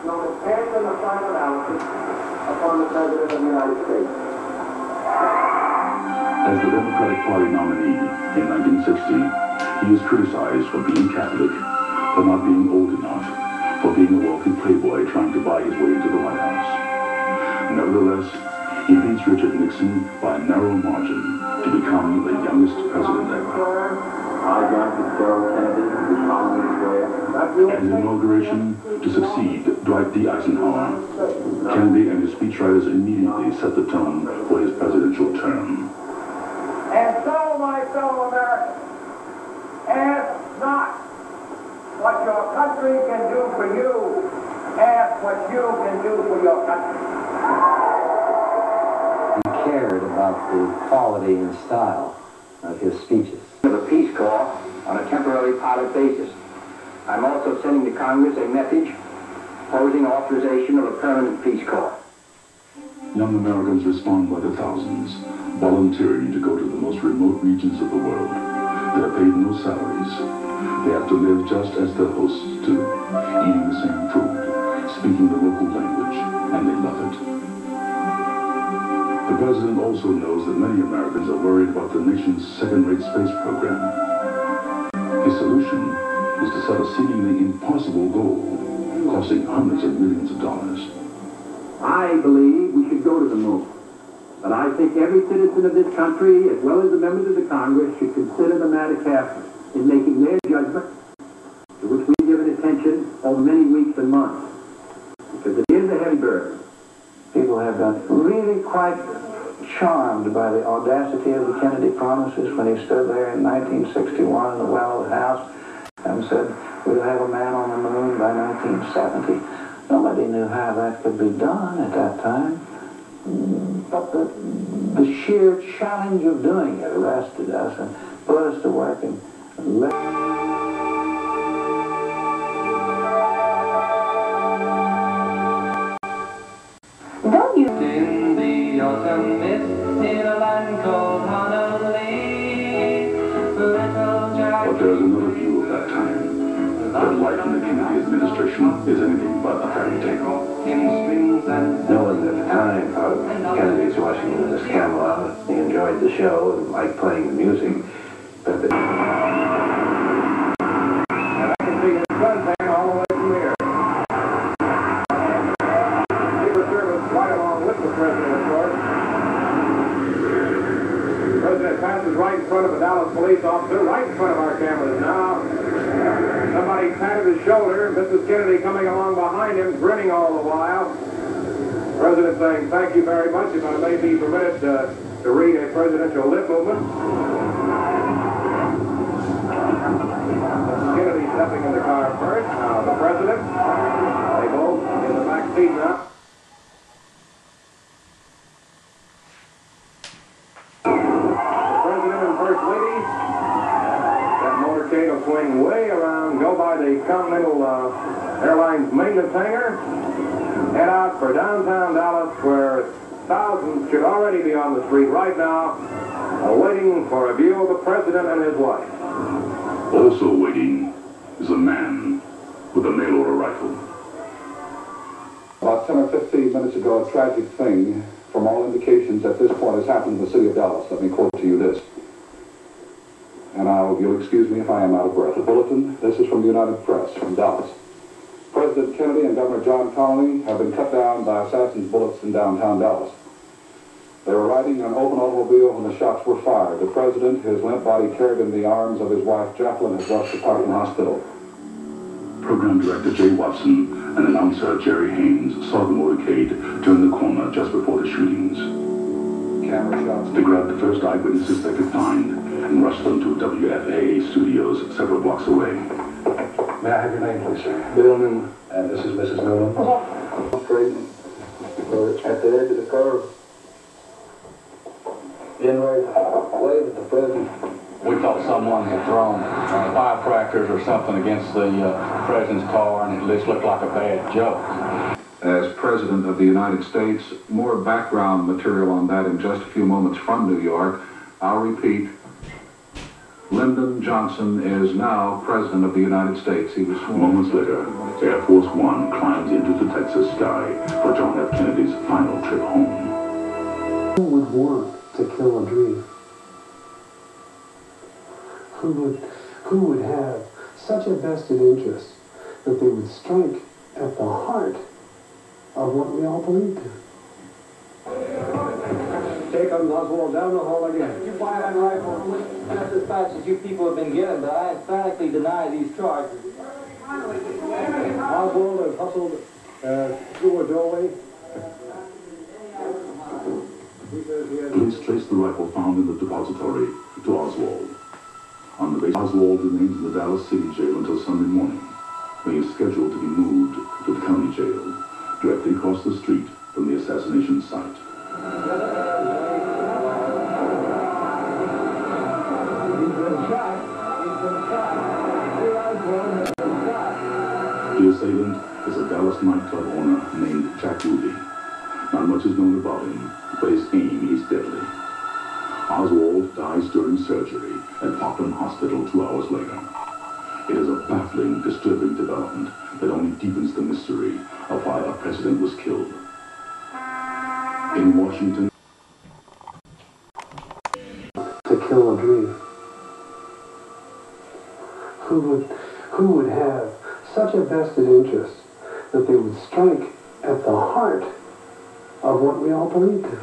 known as passing the final analysis upon the President of the United States. As the Democratic Party nominee in 1960, he is criticized for being Catholic, for not being old enough, for being a wealthy playboy trying to buy his way into the White House. Nevertheless, he beats Richard Nixon by a narrow margin to become the youngest president ever. I, John Fitzgerald Kennedy, do solemnly swear. At his inauguration to succeed Dwight D. Eisenhower, Kennedy and his speechwriters immediately set the tone for his presidential term. And so, my fellow Americans, ask not what your country can do for you, ask what you can do for your country. He cared about the quality and style of his speeches. The Peace Corps on a temporary pilot basis. I'm also sending to Congress a message proposing authorization of a permanent Peace Corps. Young Americans respond by the thousands, volunteering to go to the most remote regions of the world. They are paid no salaries. They have to live just as their hosts do, eating the same food, speaking the local language, and they love it. The president also knows that many Americans are worried about the nation's second-rate space program. His solution is to set a seemingly impossible goal, costing hundreds of millions of dollars. I believe we should go to the moon. But I think every citizen of this country, as well as the members of the Congress, should consider the matter carefully in making their judgment, to which we've given attention over many weeks and months. Because it is a heavy burden. People have been really quite charmed by the audacity of the Kennedy promises when he stood there in 1961 in the well of the House and said, we'll have a man on the moon by 1970. Nobody knew how that could be done at that time. But the sheer challenge of doing it arrested us and put us to work and let... Don't you... In the autumn mist, in a land called Honolulu, But there is another view of that time, that life in the Kennedy administration is anything but a fairy tale. No one at the time thought of Kennedy's Washington as Camelot. He enjoyed the show and liked playing the music. But And I can see his suntan all the way from here. Secret Service right along with the President, of course. The President passes right in front of a Dallas police officer, right in front of our cameras now. Somebody patted his shoulder, Mrs. Kennedy coming along behind him, grinning all the while. The President saying, thank you very much, if I may be permitted to read a presidential lip movement. Mrs. Kennedy stepping in the car first. Now the President, they both in the back seat now. The President and First Lady. That motorcade will swing way around, go by the Continental Airlines maintenance hangar, head out for downtown Dallas, where thousands should already be on the street right now, waiting for a view of the President and his wife. Also waiting is a man with a mail-order rifle. About 10 or 15 minutes ago, a tragic thing, from all indications at this point, has happened in the city of Dallas. Let me quote to you this. And you'll excuse me if I am out of breath. A bulletin, this is from the United Press, from Dallas. President Kennedy and Governor John Connally have been cut down by assassins' bullets in downtown Dallas. They were riding in an open automobile when the shots were fired. The president, his limp body carried in the arms of his wife, Jacqueline, has rushed to Parkland Hospital. Program director Jay Watson and announcer Jerry Haynes saw the motorcade turn the corner just before the shootings. Camera shots. They grabbed the first eyewitnesses they could find and rushed them to WFAA studios several blocks away. May I have your name, please, sir? Bill Newman. And this is Mrs. Newman. Straight at the edge of the curve. Inward, wave at the president. We thought someone had thrown firecrackers or something against the president's car, and it just looked like a bad joke. As President of the United States, more background material on that in just a few moments from New York. I'll repeat. Lyndon Johnson is now President of the United States. He was sworn. Moments later, Air Force One climbs into the Texas sky for John F. Kennedy's final trip home. Who would want to kill a dream? Who would have such a vested interest that they would strike at the heart of what we all believed in? Take them, Oswald, down the hall again. You fire that rifle just as fast as you people have been getting, but I emphatically deny these charges. Oswald has hustled through a doorway. Police trace the rifle found in the depository to Oswald. On the base, Oswald remains in the Dallas City Jail until Sunday morning, when he is scheduled to be moved to the county jail, directly across the street from the assassination site. The assailant is a Dallas nightclub owner named Jack Ruby. Not much is known about him, but his aim is deadly. Oswald dies during surgery at Parkland Hospital 2 hours later. It is a baffling, disturbing development that only deepens the mystery of why a president was killed. In Washington, To kill a dream. Who would have such a vested interest that they would strike at the heart of what we all believed in?